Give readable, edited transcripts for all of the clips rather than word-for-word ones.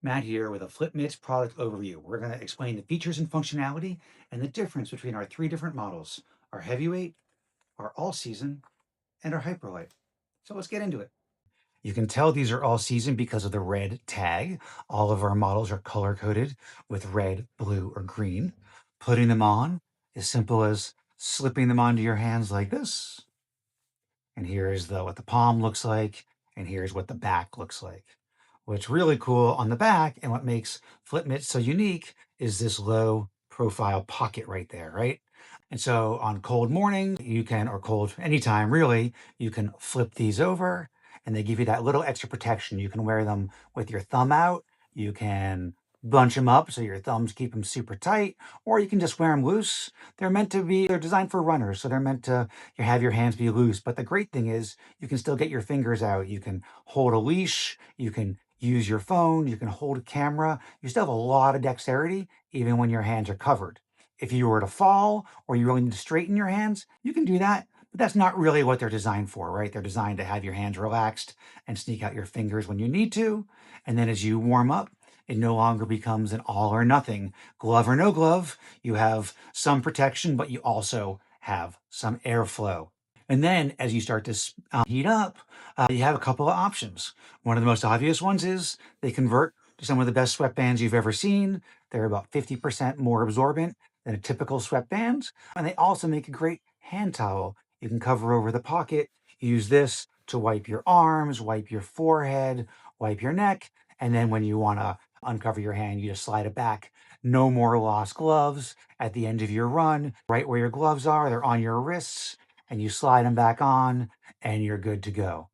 Matt here with a Flipmits product overview. We're going to explain the features and functionality and the difference between our three different models, our Heavyweight, our All-Season, and our Hyper-Lite. So let's get into it. You can tell these are All-Season because of the red tag. All of our models are color-coded with red, blue, or green. Putting them on is simple as slipping them onto your hands like this. And here's what the palm looks like, and here's what the back looks like. What's really cool on the back and what makes Flipmits so unique is this low profile pocket right there, right? And so on cold morning, you can, or cold anytime really, you can flip these over and they give you that little extra protection. You can wear them with your thumb out. You can bunch them up so your thumbs keep them super tight, or you can just wear them loose. They're designed for runners, so they're meant to you have your hands be loose. But the great thing is you can still get your fingers out. You can hold a leash, you can use your phone, you can hold a camera. You still have a lot of dexterity even when your hands are covered. If you were to fall or you really need to straighten your hands, you can do that. But that's not really what they're designed for, right? They're designed to have your hands relaxed and sneak out your fingers when you need to. And then as you warm up, it no longer becomes an all or nothing. Glove or no glove, you have some protection, but you also have some airflow. And then as you start to heat up, you have a couple of options. One of the most obvious ones is they convert to some of the best sweatbands you've ever seen. They're about 50% more absorbent than a typical sweatband. And they also make a great hand towel. You can cover over the pocket, use this to wipe your arms, wipe your forehead, wipe your neck. And then when you want to uncover your hand, you just slide it back. No more lost gloves at the end of your run. Right where your gloves are, they're on your wrists, and you slide them back on, and you're good to go.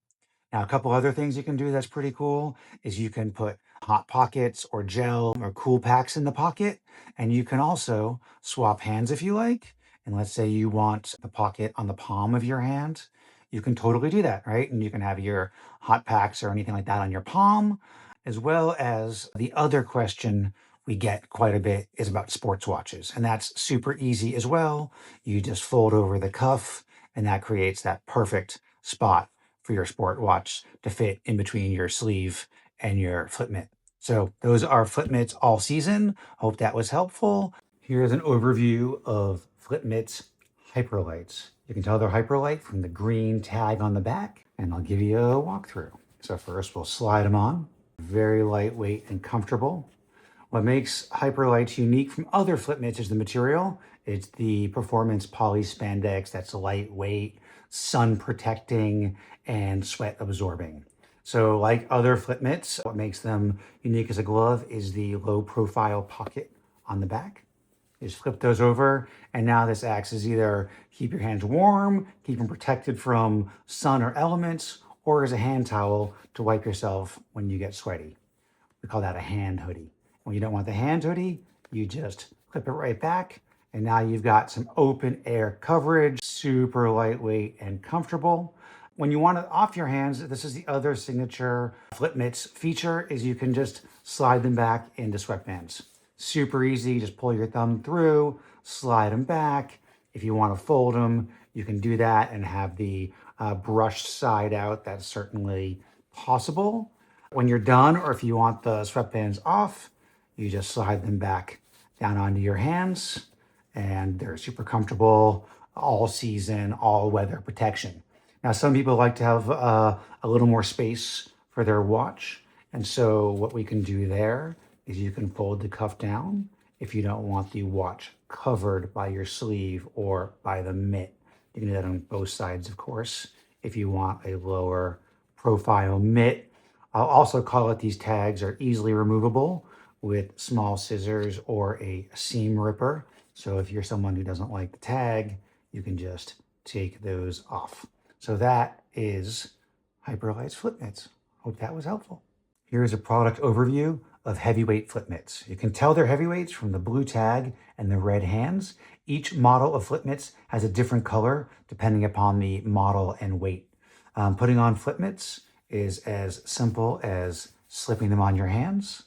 Now, a couple other things you can do that's pretty cool is you can put hot pockets or gel or cool packs in the pocket, and you can also swap hands if you like. And let's say you want the pocket on the palm of your hand, you can totally do that, right? And you can have your hot packs or anything like that on your palm, as well as the other question we get quite a bit is about sports watches. And that's super easy as well. You just fold over the cuff, and that creates that perfect spot for your sport watch to fit in between your sleeve and your Flipmit. So those are Flipmits All-Season. Hope that was helpful. Here's an overview of Flipmits Hyper-Lites. You can tell they're Hyper-Lite from the green tag on the back, and I'll give you a walkthrough. So first we'll slide them on. Very lightweight and comfortable. What makes Hyper-Lites unique from other Flipmits is the material. It's the performance poly spandex that's lightweight, sun protecting, and sweat absorbing. So like other Flipmits, what makes them unique as a glove is the low profile pocket on the back. You just flip those over, and now this acts as either keep your hands warm, keep them protected from sun or elements, or as a hand towel to wipe yourself when you get sweaty. We call that a hand hoodie. When you don't want the hand hoodie, you just clip it right back, and now you've got some open air coverage, super lightweight and comfortable. When you want it off your hands, this is the other signature Flipmits feature, is you can just slide them back into sweatbands. Super easy, just pull your thumb through, slide them back. If you want to fold them, you can do that and have the brushed side out. That's certainly possible. When you're done, or if you want the sweatbands off, you just slide them back down onto your hands, and they're super comfortable, all season, all weather protection. Now, some people like to have a little more space for their watch. And so what we can do there is you can fold the cuff down if you don't want the watch covered by your sleeve or by the mitt. You can do that on both sides, of course. If you want a lower profile mitt, I'll also call it these tags are easily removable with small scissors or a seam ripper. So if you're someone who doesn't like the tag, you can just take those off. So that is Hyper-Lite's Flipmits. Hope that was helpful. Here's a product overview of heavyweight Flipmits. You can tell they're heavyweights from the blue tag and the red hands. Each model of Flipmits has a different color depending upon the model and weight. Putting on Flipmits is as simple as slipping them on your hands.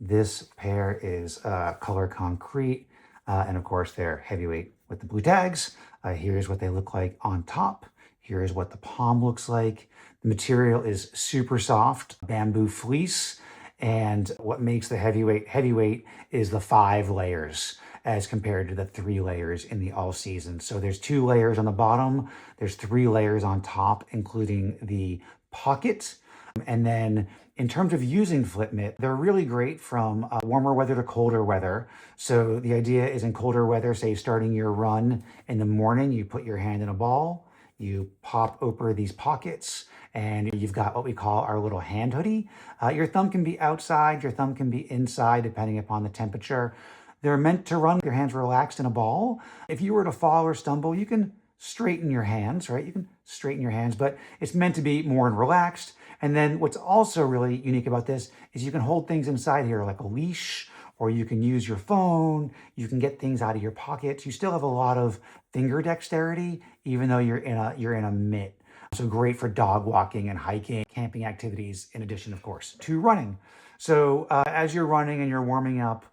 This pair is color concrete, and of course they're heavyweight with the blue tags. Here's what they look like on top. Here's what the palm looks like. The material is super soft, bamboo fleece, And what makes the heavyweight is the 5 layers as compared to the 3 layers in the all-season. So there's 2 layers on the bottom, there's 3 layers on top, including the pocket. And then in terms of using Flipmit, they're really great from warmer weather to colder weather. So the idea is in colder weather, say starting your run in the morning, you put your hand in a ball, you pop open these pockets, and you've got what we call our little hand hoodie. Your thumb can be outside, your thumb can be inside, depending upon the temperature. They're meant to run with your hands relaxed in a ball. If you were to fall or stumble, you can straighten your hands, right? You can straighten your hands, but it's meant to be more relaxed. And then what's also really unique about this is you can hold things inside here like a leash, or you can use your phone, you can get things out of your pockets. You still have a lot of finger dexterity, even though you're in a mitt. So great for dog walking and hiking, camping activities, in addition, of course, to running. So as you're running and you're warming up,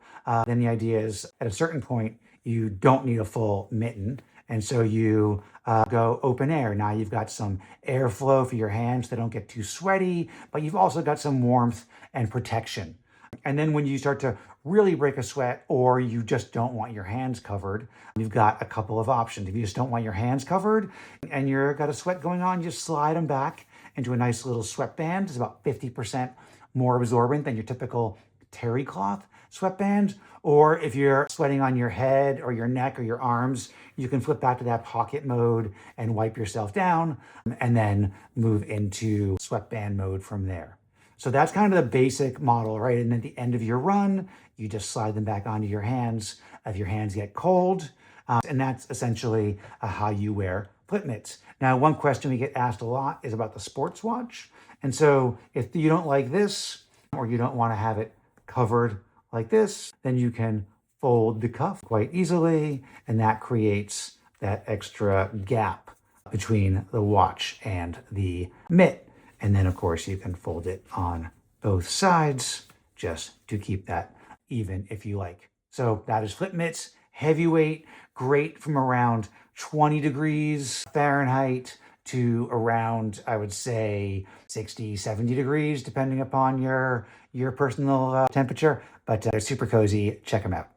then the idea is at a certain point, you don't need a full mitten. And so you go open air. Now you've got some airflow for your hands so they don't get too sweaty, but you've also got some warmth and protection. And then when you start to really break a sweat, or you just don't want your hands covered, you've got a couple of options. If you just don't want your hands covered and you've got a sweat going on, you just slide them back into a nice little sweatband. It's about 50% more absorbent than your typical terry cloth sweatband. Or if you're sweating on your head or your neck or your arms, you can flip back to that pocket mode and wipe yourself down and then move into sweatband mode from there. So that's kind of the basic model, right? And at the end of your run, you just slide them back onto your hands if your hands get cold. And that's essentially how you wear Flipmits. Now, one question we get asked a lot is about the sports watch. And so if you don't like this, or you don't want to have it covered like this, then you can fold the cuff quite easily, and that creates that extra gap between the watch and the mitt. And then, of course, you can fold it on both sides just to keep that even if you like. So that is Flipmits Heavyweight, great from around 20 degrees Fahrenheit to around, I would say, 60, 70 degrees, depending upon your personal temperature. But they're super cozy. Check them out.